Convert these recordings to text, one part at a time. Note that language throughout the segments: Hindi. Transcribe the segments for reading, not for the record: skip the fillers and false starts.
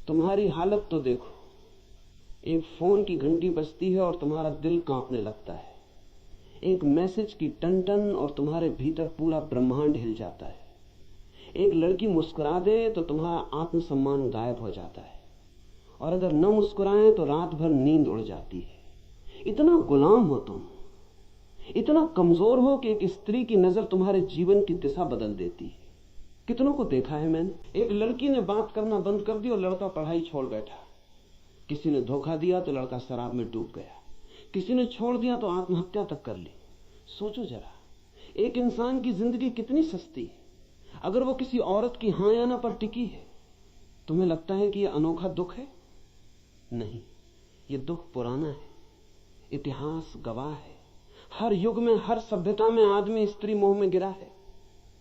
तुम्हारी हालत तो देखो, एक फोन की घंटी बजती है और तुम्हारा दिल कांपने लगता है, एक मैसेज की टन-टन और तुम्हारे भीतर पूरा ब्रह्मांड हिल जाता है, एक लड़की मुस्कुरा दे तो तुम्हारा आत्मसम्मान गायब हो जाता है, और अगर न मुस्कुराए तो रात भर नींद उड़ जाती है। इतना गुलाम हो तुम, इतना कमजोर हो कि एक स्त्री की नजर तुम्हारे जीवन की दिशा बदल देती है। कितनों को देखा है मैंने, एक लड़की ने बात करना बंद कर दी और लड़का पढ़ाई छोड़ बैठा। किसी ने धोखा दिया तो लड़का शराब में डूब गया, किसी ने छोड़ दिया तो आत्महत्या तक कर ली। सोचो जरा, एक इंसान की जिंदगी कितनी सस्ती है। अगर वो किसी औरत की हां या ना पर टिकी है, तुम्हें लगता है कि यह अनोखा दुख है? नहीं, ये दुख पुराना है, इतिहास गवाह है। हर युग में, हर सभ्यता में आदमी स्त्री मोह में गिरा है।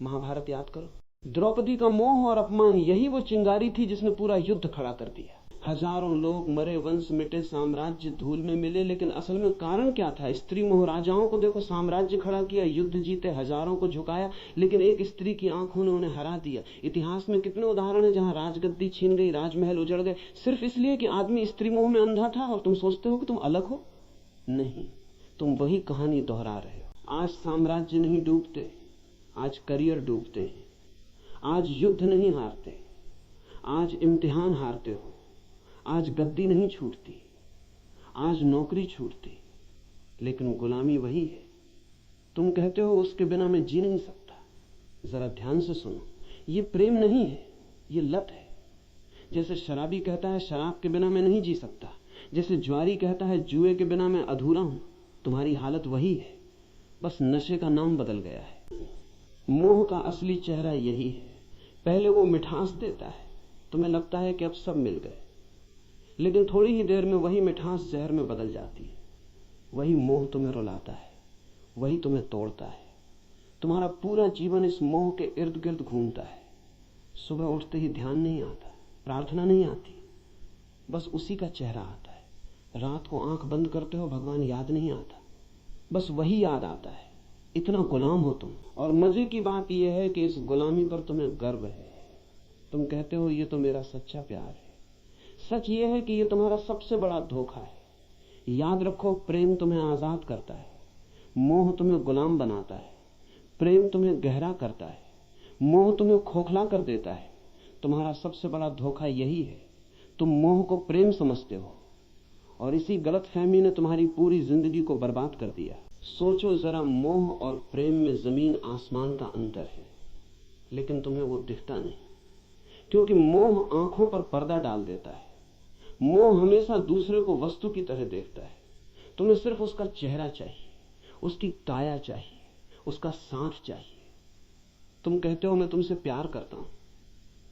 महाभारत याद करो, द्रौपदी का मोह और अपमान, यही वो चिंगारी थी जिसने पूरा युद्ध खड़ा कर दिया। हजारों लोग मरे, वंश मिटे, साम्राज्य धूल में मिले, लेकिन असल में कारण क्या था? स्त्री मोह। राजाओं को देखो, साम्राज्य खड़ा किया, युद्ध जीते, हजारों को झुकाया, लेकिन एक स्त्री की आंखों ने उन्हें हरा दिया। इतिहास में कितने उदाहरण हैं जहां राजगद्दी छीन गई, राजमहल उजड़ गए, सिर्फ इसलिए कि आदमी स्त्री मोह में अंधा था। और तुम सोचते हो कि तुम अलग हो? नहीं, तुम वही कहानी दोहरा रहे हो। आज साम्राज्य नहीं डूबते, आज करियर डूबते हैं। आज युद्ध नहीं हारते, आज इम्तिहान हारते हो। आज गद्दी नहीं छूटती, आज नौकरी छूटती, लेकिन गुलामी वही है। तुम कहते हो उसके बिना मैं जी नहीं सकता। जरा ध्यान से सुनो, ये प्रेम नहीं है, ये लत है। जैसे शराबी कहता है शराब के बिना मैं नहीं जी सकता, जैसे जुआरी कहता है जुए के बिना मैं अधूरा हूं। तुम्हारी हालत वही है, बस नशे का नाम बदल गया है। मोह का असली चेहरा यही है। पहले वो मिठास देता है, तुम्हें लगता है कि अब सब मिल गए, लेकिन थोड़ी ही देर में वही मिठास जहर में बदल जाती है। वही मोह तुम्हें रुलाता है, वही तुम्हें तोड़ता है। तुम्हारा पूरा जीवन इस मोह के इर्द गिर्द घूमता है। सुबह उठते ही ध्यान नहीं आता, प्रार्थना नहीं आती, बस उसी का चेहरा आता है। रात को आंख बंद करते हो, भगवान याद नहीं आता, बस वही याद आता है। इतना गुलाम हो तुम। और मजे की बात यह है कि इस गुलामी पर तुम्हें गर्व है। तुम कहते हो ये तो मेरा सच्चा प्यार है। सच ये है कि ये तुम्हारा सबसे बड़ा धोखा है। याद रखो, प्रेम तुम्हें आजाद करता है, मोह तुम्हें गुलाम बनाता है। प्रेम तुम्हें गहरा करता है, मोह तुम्हें खोखला कर देता है। तुम्हारा सबसे बड़ा धोखा यही है, तुम मोह को प्रेम समझते हो, और इसी गलतफहमी ने तुम्हारी पूरी जिंदगी को बर्बाद कर दिया। सोचो जरा, मोह और प्रेम में जमीन आसमान का अंतर है, लेकिन तुम्हें वो दिखता नहीं, क्योंकि मोह आंखों पर पर्दा डाल देता है। मोह हमेशा दूसरे को वस्तु की तरह देखता है। तुम्हें सिर्फ उसका चेहरा चाहिए, उसकी काया चाहिए, उसका साथ चाहिए। तुम कहते हो मैं तुमसे प्यार करता हूं,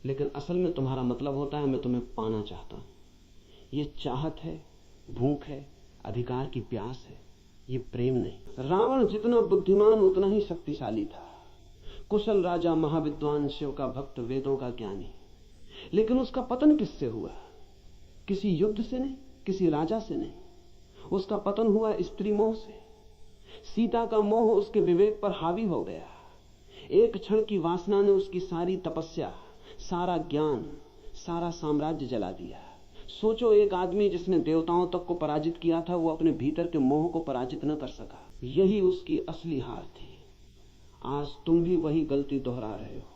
लेकिन असल में तुम्हारा मतलब होता है मैं तुम्हें पाना चाहता हूं। ये चाहत है, भूख है, अधिकार की प्यास है, ये प्रेम नहीं। रावण जितना बुद्धिमान उतना ही शक्तिशाली था। कुशल राजा, महाविद्वान, शिव का भक्त, वेदों का ज्ञानी, लेकिन उसका पतन किससे हुआ? किसी युद्ध से नहीं, किसी राजा से नहीं। उसका पतन हुआ स्त्री मोह से। सीता का मोह उसके विवेक पर हावी हो गया। एक क्षण की वासना ने उसकी सारी तपस्या, सारा ज्ञान, सारा साम्राज्य जला दिया। सोचो, एक आदमी जिसने देवताओं तक को पराजित किया था, वो अपने भीतर के मोह को पराजित न कर सका। यही उसकी असली हार थी। आज तुम भी वही गलती दोहरा रहे हो।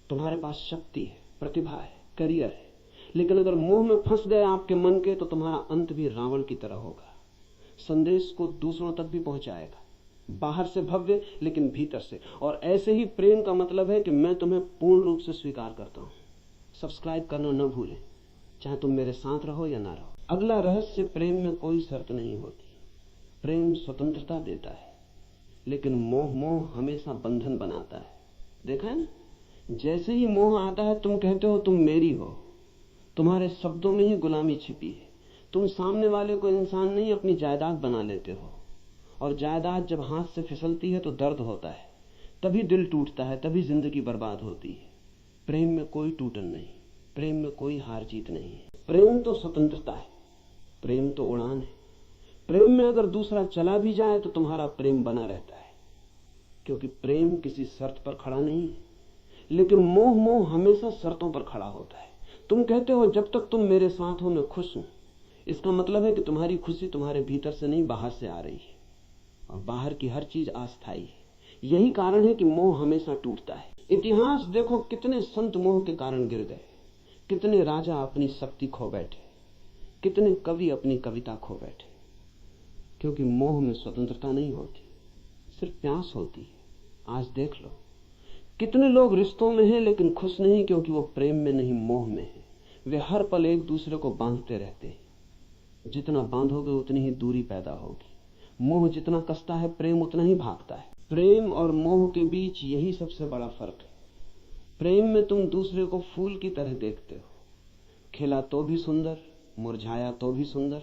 तुम्हारे पास शक्ति है, प्रतिभा है, करियर है, लेकिन अगर मोह में फंस गए आपके मन के, तो तुम्हारा अंत भी रावण की तरह होगा। संदेश को दूसरों तक भी पहुंचाएगा, बाहर से भव्य लेकिन भीतर से। और ऐसे ही प्रेम का मतलब है कि मैं तुम्हें पूर्ण रूप से स्वीकार करता हूं। सब्सक्राइब करना न भूलें, चाहे तुम मेरे साथ रहो या ना रहो। अगला रहस्य, प्रेम में कोई शर्त नहीं होती। प्रेम स्वतंत्रता देता है, लेकिन मोह हमेशा बंधन बनाता है। देखा है ना, जैसे ही मोह आता है तुम कहते हो तुम मेरी हो। तुम्हारे शब्दों में ही गुलामी छिपी है। तुम सामने वाले को इंसान नहीं, अपनी जायदाद बना लेते हो, और जायदाद जब हाथ से फिसलती है तो दर्द होता है, तभी दिल टूटता है, तभी जिंदगी बर्बाद होती है। प्रेम में कोई टूटन नहीं, प्रेम में कोई हार जीत नहीं है। प्रेम तो स्वतंत्रता है, प्रेम तो उड़ान है। प्रेम में अगर दूसरा चला भी जाए तो तुम्हारा प्रेम बना रहता है, क्योंकि प्रेम किसी शर्त पर खड़ा नहीं है। लेकिन मोह हमेशा शर्तों पर खड़ा होता है। तुम कहते हो जब तक तुम मेरे साथ हो मैं खुश हूं। इसका मतलब है कि तुम्हारी खुशी तुम्हारे भीतर से नहीं, बाहर से आ रही है, और बाहर की हर चीज अस्थायी है। यही कारण है कि मोह हमेशा टूटता है। इतिहास देखो, कितने संत मोह के कारण गिर गए, कितने राजा अपनी शक्ति खो बैठे, कितने कवि अपनी कविता खो बैठे, क्योंकि मोह में स्वतंत्रता नहीं होती, सिर्फ प्यास होती है। आज देख लो, कितने लोग रिश्तों में हैं लेकिन खुश नहीं, क्योंकि वो प्रेम में नहीं, मोह में है। वे हर पल एक दूसरे को बांधते रहते हैं। जितना बांधोगे उतनी ही दूरी पैदा होगी। मोह जितना कसता है, प्रेम उतना ही भागता है। प्रेम और मोह के बीच यही सबसे बड़ा फर्क है। प्रेम में तुम दूसरे को फूल की तरह देखते हो, खिला तो भी सुंदर, मुरझाया तो भी सुंदर।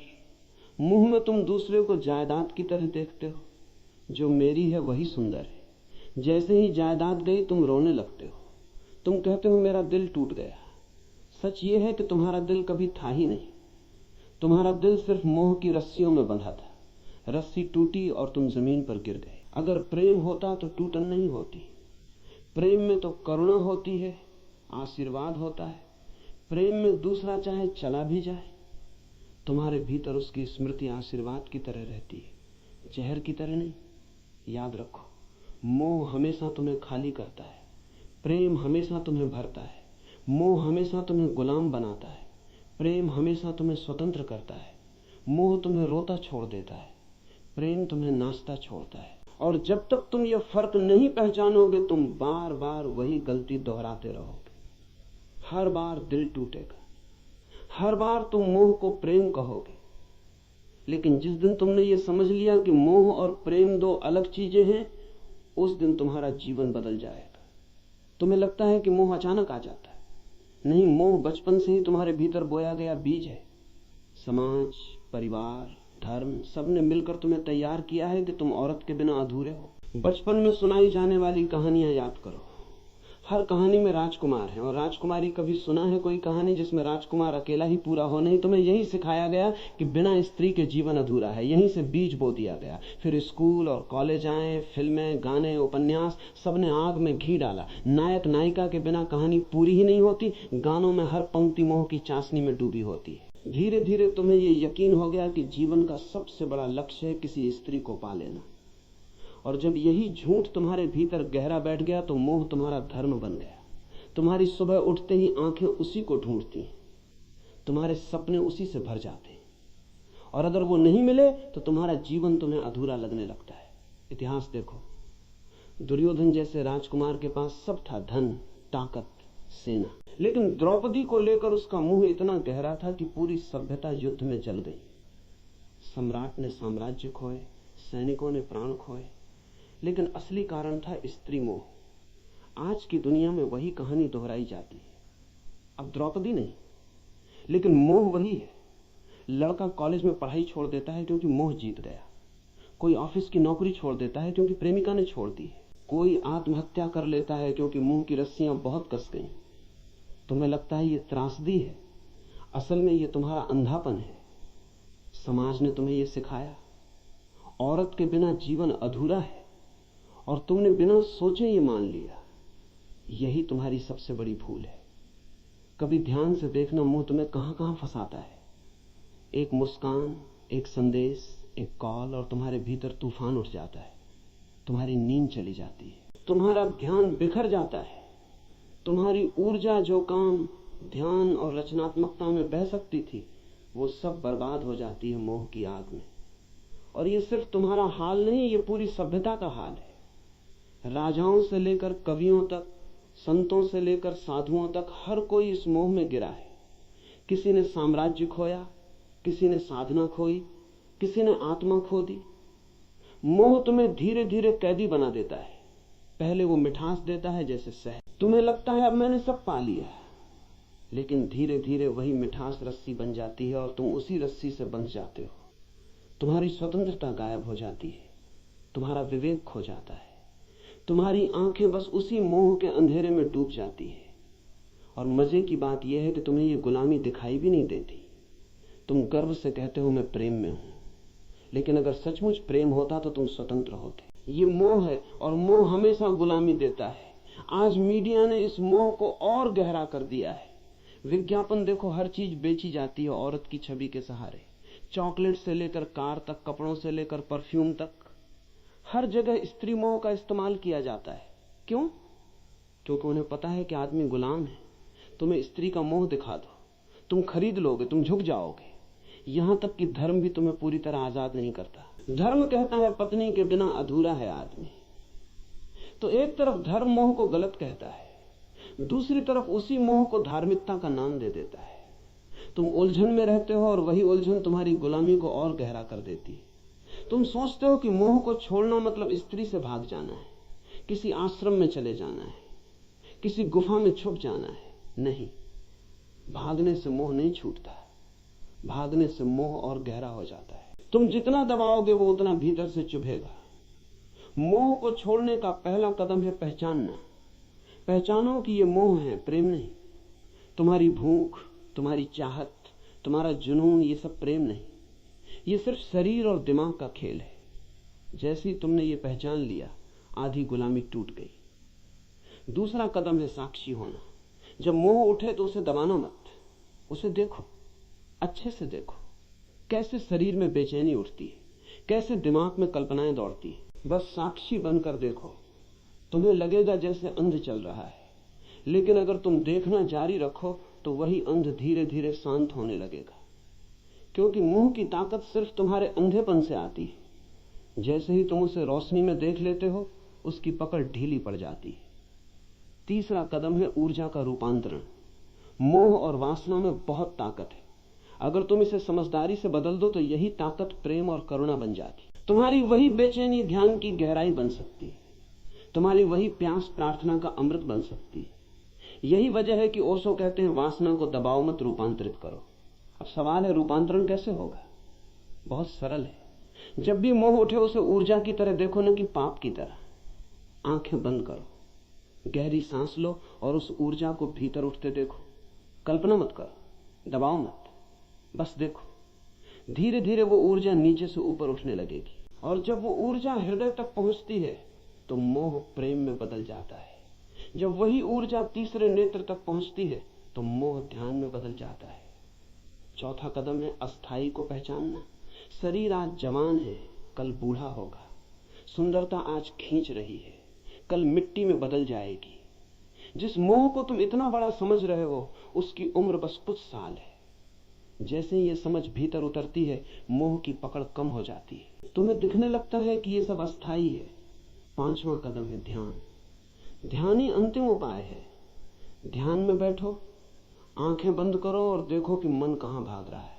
मोह में तुम दूसरे को जायदाद की तरह देखते हो, जो मेरी है वही सुंदर है। जैसे ही जायदाद गई तुम रोने लगते हो, तुम कहते हो मेरा दिल टूट गया। सच ये है कि तुम्हारा दिल कभी था ही नहीं। तुम्हारा दिल सिर्फ मोह की रस्सियों में बंधा था। रस्सी टूटी और तुम जमीन पर गिर गए। अगर प्रेम होता तो टूटन नहीं होती। प्रेम में तो करुणा होती है, आशीर्वाद होता है। प्रेम में दूसरा चाहे चला भी जाए, तुम्हारे भीतर उसकी स्मृति आशीर्वाद की तरह रहती है, जहर की तरह नहीं। याद रखो, मोह हमेशा तुम्हें खाली करता है, प्रेम हमेशा तुम्हें भरता है। मोह हमेशा तुम्हें गुलाम बनाता है, प्रेम हमेशा तुम्हें स्वतंत्र करता है। मोह तुम्हें रोता छोड़ देता है, प्रेम तुम्हें नाचता छोड़ता है। और जब तक तुम यह फर्क नहीं पहचानोगे, तुम बार बार वही गलती दोहराते रहोगे। हर बार दिल टूटेगा, हर बार तुम मोह को प्रेम कहोगे। लेकिन जिस दिन तुमने ये समझ लिया कि मोह और प्रेम दो अलग चीजें हैं, उस दिन तुम्हारा जीवन बदल जाएगा। तुम्हें लगता है कि मोह अचानक आ जाता है, नहीं, मोह बचपन से ही तुम्हारे भीतर बोया गया बीज है। समाज, परिवार, धर्म, सबने मिलकर तुम्हें तैयार किया है कि तुम औरत के बिना अधूरे हो। बचपन में सुनाई जाने वाली कहानियां याद करो। हर कहानी में राजकुमार है और राजकुमारी। कभी सुना है कोई कहानी जिसमें राजकुमार अकेला ही पूरा हो? नहीं। तुम्हें यही सिखाया गया कि बिना स्त्री के जीवन अधूरा है। यहीं से बीज बो दिया गया। फिर स्कूल और कॉलेज आए, फिल्में, गाने, उपन्यास, सबने आग में घी डाला। नायक नायिका के बिना कहानी पूरी ही नहीं होती। गानों में हर पंक्ति मोह की चाशनी में डूबी होती है। धीरे धीरे तुम्हें यह यकीन हो गया कि जीवन का सबसे बड़ा लक्ष्य है किसी स्त्री को पा लेना। और जब यही झूठ तुम्हारे भीतर गहरा बैठ गया तो मोह तुम्हारा धर्म बन गया। तुम्हारी सुबह उठते ही आंखें उसी को ढूंढती, तुम्हारे सपने उसी से भर जाते, और अगर वो नहीं मिले तो तुम्हारा जीवन तुम्हें अधूरा लगने लगता है। इतिहास देखो, दुर्योधन जैसे राजकुमार के पास सब था, धन, ताकत, सेना, लेकिन द्रौपदी को लेकर उसका मोह इतना गहरा था कि पूरी सभ्यता युद्ध में जल गई। सम्राट ने साम्राज्य खोए, सैनिकों ने प्राण खोए, लेकिन असली कारण था स्त्री मोह। आज की दुनिया में वही कहानी दोहराई जाती है। अब द्रौपदी नहीं, लेकिन मोह वही है। लड़का कॉलेज में पढ़ाई छोड़ देता है क्योंकि मोह जीत गया। कोई ऑफिस की नौकरी छोड़ देता है क्योंकि प्रेमिका ने छोड़ दी है। कोई आत्महत्या कर लेता है क्योंकि मोह की रस्सियां बहुत कस गई। तुम्हें लगता है ये त्रासदी है, असल में ये तुम्हारा अंधापन है। समाज ने तुम्हें ये सिखाया, औरत के बिना जीवन अधूरा है, और तुमने बिना सोचे ये मान लिया। यही तुम्हारी सबसे बड़ी भूल है। कभी ध्यान से देखना मोह तुम्हें कहां कहां फंसाता है। एक मुस्कान, एक संदेश, एक कॉल, और तुम्हारे भीतर तूफान उठ जाता है। तुम्हारी नींद चली जाती है, तुम्हारा ध्यान बिखर जाता है। तुम्हारी ऊर्जा जो काम ध्यान और रचनात्मकता में बह सकती थी, वो सब बर्बाद हो जाती है मोह की आग में। और ये सिर्फ तुम्हारा हाल नहीं, ये पूरी सभ्यता का हाल है। राजाओं से लेकर कवियों तक, संतों से लेकर साधुओं तक, हर कोई इस मोह में गिरा है। किसी ने साम्राज्य खोया, किसी ने साधना खोई, किसी ने आत्मा खो दी। मोह तुम्हें धीरे धीरे कैदी बना देता है। पहले वो मिठास देता है जैसे शहद। तुम्हें लगता है अब मैंने सब पा लिया, लेकिन धीरे धीरे वही मिठास रस्सी बन जाती है और तुम उसी रस्सी से बंध जाते हो। तुम्हारी स्वतंत्रता गायब हो जाती है, तुम्हारा विवेक खो जाता है, तुम्हारी आंखें बस उसी मोह के अंधेरे में डूब जाती है। और मजे की बात यह है कि तुम्हें ये गुलामी दिखाई भी नहीं देती। तुम गर्व से कहते हो मैं प्रेम में हूं, लेकिन अगर सचमुच प्रेम होता तो तुम स्वतंत्र होते। ये मोह है, और मोह हमेशा गुलामी देता है। आज मीडिया ने इस मोह को और गहरा कर दिया है। विज्ञापन देखो, हर चीज बेची जाती है औरत की छवि के सहारे। चॉकलेट से लेकर कार तक, कपड़ों से लेकर परफ्यूम तक, हर जगह स्त्री मोह का इस्तेमाल किया जाता है। क्यों? क्योंकि उन्हें पता है कि आदमी गुलाम है। तुम्हें स्त्री का मोह दिखा दो, तुम खरीद लोगे, तुम झुक जाओगे। यहां तक कि धर्म भी तुम्हें पूरी तरह आजाद नहीं करता। धर्म कहता है पत्नी के बिना अधूरा है आदमी। तो एक तरफ धर्म मोह को गलत कहता है, दूसरी तरफ उसी मोह को धार्मिकता का नाम दे देता है। तुम उलझन में रहते हो और वही उलझन तुम्हारी गुलामी को और गहरा कर देती है। तुम सोचते हो कि मोह को छोड़ना मतलब स्त्री से भाग जाना है, किसी आश्रम में चले जाना है, किसी गुफा में छुप जाना है। नहीं, भागने से मोह नहीं छूटता, भागने से मोह और गहरा हो जाता है। तुम जितना दबाओगे वो उतना भीतर से चुभेगा। मोह को छोड़ने का पहला कदम है पहचानना। पहचानो कि ये मोह है, प्रेम नहीं। तुम्हारी भूख, तुम्हारी चाहत, तुम्हारा जुनून, ये सब प्रेम नहीं। ये सिर्फ शरीर और दिमाग का खेल है। जैसे ही तुमने ये पहचान लिया, आधी गुलामी टूट गई। दूसरा कदम है साक्षी होना। जब मोह उठे तो उसे दबाना मत, उसे देखो, अच्छे से देखो, कैसे शरीर में बेचैनी उठती है, कैसे दिमाग में कल्पनाएं दौड़ती है। बस साक्षी बनकर देखो। तुम्हें लगेगा जैसे अंध चल रहा है, लेकिन अगर तुम देखना जारी रखो तो वही अंध धीरे धीरे शांत होने लगेगा। क्योंकि मोह की ताकत सिर्फ तुम्हारे अंधेपन से आती है। जैसे ही तुम उसे रोशनी में देख लेते हो, उसकी पकड़ ढीली पड़ जाती है। तीसरा कदम है ऊर्जा का रूपांतरण। मोह और वासना में बहुत ताकत है। अगर तुम इसे समझदारी से बदल दो तो यही ताकत प्रेम और करुणा बन जाती। तुम्हारी वही बेचैनी ध्यान की गहराई बन सकती है। तुम्हारी वही प्यास प्रार्थना का अमृत बन सकती है। यही वजह है कि ओशो कहते हैं वासना को दबाओ मत, रूपांतरित करो। अब सवाल है रूपांतरण कैसे होगा? बहुत सरल है। जब भी मोह उठे उसे ऊर्जा की तरह देखो, न कि पाप की तरह। आंखें बंद करो, गहरी सांस लो और उस ऊर्जा को भीतर उठते देखो। कल्पना मत करो, दबाओ मत, बस देखो। धीरे धीरे वो ऊर्जा नीचे से ऊपर उठने लगेगी, और जब वो ऊर्जा हृदय तक पहुंचती है तो मोह प्रेम में बदल जाता है। जब वही ऊर्जा तीसरे नेत्र तक पहुंचती है तो मोह ध्यान में बदल जाता है। चौथा कदम है अस्थाई को पहचानना। शरीर आज जवान है, कल बूढ़ा होगा। सुंदरता आज खींच रही है, कल मिट्टी में बदल जाएगी। जिस मोह को तुम इतना बड़ा समझ रहे हो, उसकी उम्र बस कुछ साल है। जैसे ये समझ भीतर उतरती है, मोह की पकड़ कम हो जाती है। तुम्हें दिखने लगता है कि ये सब अस्थाई है। पांचवा कदम है ध्यान। ध्यान ही अंतिम उपाय है। ध्यान में बैठो, आंखें बंद करो और देखो कि मन कहां भाग रहा है।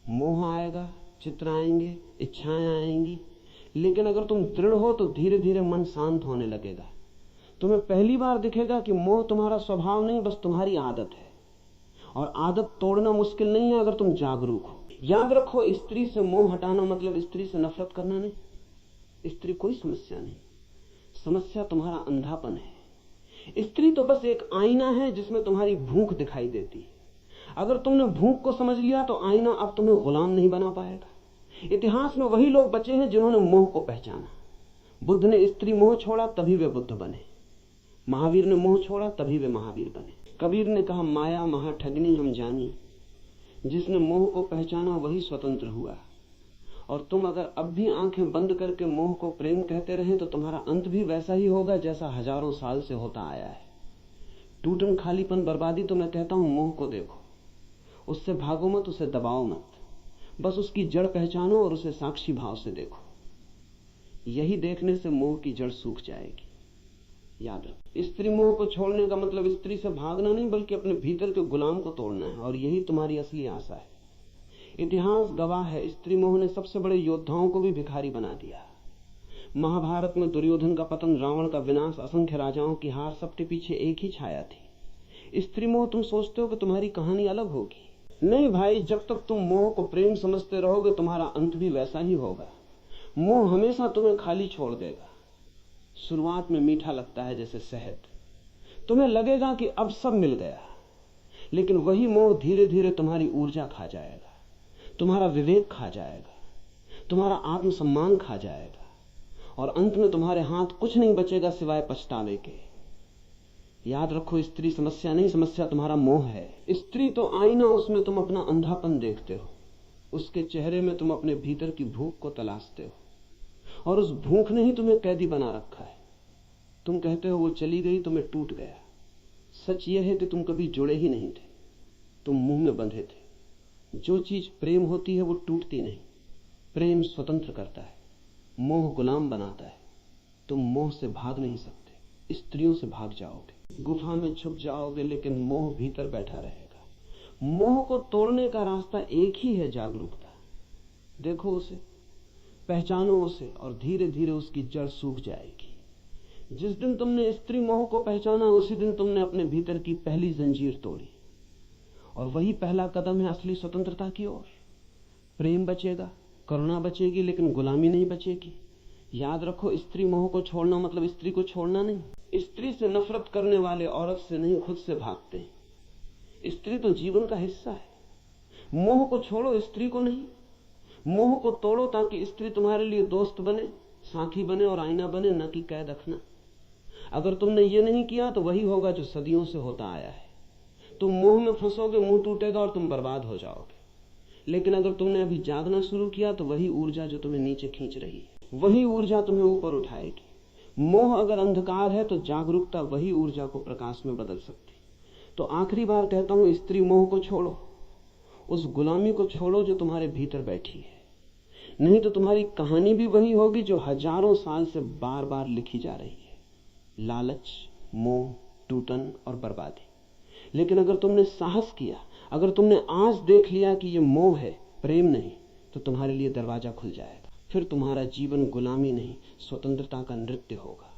मोह आएगा, चित्र आएंगे, इच्छाएं आएंगी, लेकिन अगर तुम दृढ़ हो तो धीरे धीरे मन शांत होने लगेगा। तुम्हें पहली बार दिखेगा कि मोह तुम्हारा स्वभाव नहीं, बस तुम्हारी आदत है। और आदत तोड़ना मुश्किल नहीं है अगर तुम जागरूक हो। याद रखो, स्त्री से मोह हटाना मतलब स्त्री से नफरत करना नहीं। स्त्री कोई समस्या नहीं, समस्या तुम्हारा अंधापन है। स्त्री तो बस एक आईना है जिसमें तुम्हारी भूख दिखाई देती है। अगर तुमने भूख को समझ लिया तो आईना अब तुम्हें गुलाम नहीं बना पाएगा। इतिहास में वही लोग बचे हैं जिन्होंने मोह को पहचाना। बुद्ध ने स्त्री मोह छोड़ा तभी वे बुद्ध बने। महावीर ने मोह छोड़ा तभी वे महावीर बने। कबीर ने कहा माया महा ठगनी हम जानी। जिसने मोह को पहचाना वही स्वतंत्र हुआ। और तुम अगर अब भी आंखें बंद करके मोह को प्रेम कहते रहे तो तुम्हारा अंत भी वैसा ही होगा जैसा हजारों साल से होता आया है। टूटन, खालीपन, बर्बादी। तो मैं कहता हूं मोह को देखो, उससे भागो मत, उसे दबाओ मत, बस उसकी जड़ पहचानो और उसे साक्षी भाव से देखो। यही देखने से मोह की जड़ सूख जाएगी। याद रखो, स्त्री मोह को छोड़ने का मतलब स्त्री से भागना नहीं, बल्कि अपने भीतर के गुलाम को तोड़ना है। और यही तुम्हारी असली आशा है। इतिहास गवाह है, स्त्री मोह ने सबसे बड़े योद्धाओं को भी भिखारी बना दिया। महाभारत में दुर्योधन का पतन, रावण का विनाश, असंख्य राजाओं की हार, सबके पीछे एक ही छाया थी, स्त्री मोह। तुम सोचते हो कि तुम्हारी कहानी अलग होगी। नहीं भाई, जब तक तुम मोह को प्रेम समझते रहोगे तुम्हारा अंत भी वैसा ही होगा। मोह हमेशा तुम्हें खाली छोड़ देगा। शुरुआत में मीठा लगता है जैसे शहद, तुम्हें लगेगा कि अब सब मिल गया, लेकिन वही मोह धीरे धीरे तुम्हारी ऊर्जा खा जाएगा, तुम्हारा विवेक खा जाएगा, तुम्हारा आत्मसम्मान खा जाएगा, और अंत में तुम्हारे हाथ कुछ नहीं बचेगा सिवाय पछतावे के। याद रखो, स्त्री समस्या नहीं, समस्या तुम्हारा मोह है। स्त्री तो आईना, उसमें तुम अपना अंधापन देखते हो, उसके चेहरे में तुम अपने भीतर की भूख को तलाशते हो, और उस भूख ने ही तुम्हें कैदी बना रखा है। तुम कहते हो वो चली गई तो मैं टूट गया। सच यह है कि तुम कभी जुड़े ही नहीं थे, तुम मुंह में बंधे थे। जो चीज प्रेम होती है वो टूटती नहीं, प्रेम स्वतंत्र करता है, मोह गुलाम बनाता है। तुम मोह से भाग नहीं सकते, स्त्रियों से भाग जाओगे, गुफा में छुप जाओगे, लेकिन मोह भीतर बैठा रहेगा। मोह को तोड़ने का रास्ता एक ही है, जागरूकता। देखो उसे, पहचानो उसे, और धीरे धीरे उसकी जड़ सूख जाएगी। जिस दिन तुमने स्त्री मोह को पहचाना, उसी दिन तुमने अपने भीतर की पहली जंजीर तोड़ी, और वही पहला कदम है असली स्वतंत्रता की ओर। प्रेम बचेगा, करुणा बचेगी, लेकिन गुलामी नहीं बचेगी। याद रखो, स्त्री मोह को छोड़ना मतलब स्त्री को छोड़ना नहीं। स्त्री से नफरत करने वाले औरत से नहीं, खुद से भागते हैं। स्त्री तो जीवन का हिस्सा है। मोह को छोड़ो, स्त्री को नहीं। मोह को तोड़ो ताकि स्त्री तुम्हारे लिए दोस्त बने, साथी बने और आईना बने, न कि कैद रखना। अगर तुमने ये नहीं किया तो वही होगा जो सदियों से होता आया है। तुम मोह में फंसोगे, मुंह टूटेगा और तुम बर्बाद हो जाओगे। लेकिन अगर तुमने अभी जागना शुरू किया तो वही ऊर्जा जो तुम्हें नीचे खींच रही है, वही ऊर्जा तुम्हें ऊपर उठाएगी। मोह अगर अंधकार है तो जागरूकता वही ऊर्जा को प्रकाश में बदल सकती। तो आखिरी बार कहता हूं, स्त्री मोह को छोड़ो, उस गुलामी को छोड़ो जो तुम्हारे भीतर बैठी है। नहीं तो तुम्हारी कहानी भी वही होगी जो हजारों साल से बार बार लिखी जा रही है, लालच, मोह, टूटन और बर्बादी। लेकिन अगर तुमने साहस किया, अगर तुमने आज देख लिया कि ये मोह है, प्रेम नहीं, तो तुम्हारे लिए दरवाजा खुल जाएगा। फिर तुम्हारा जीवन गुलामी नहीं, स्वतंत्रता का नृत्य होगा।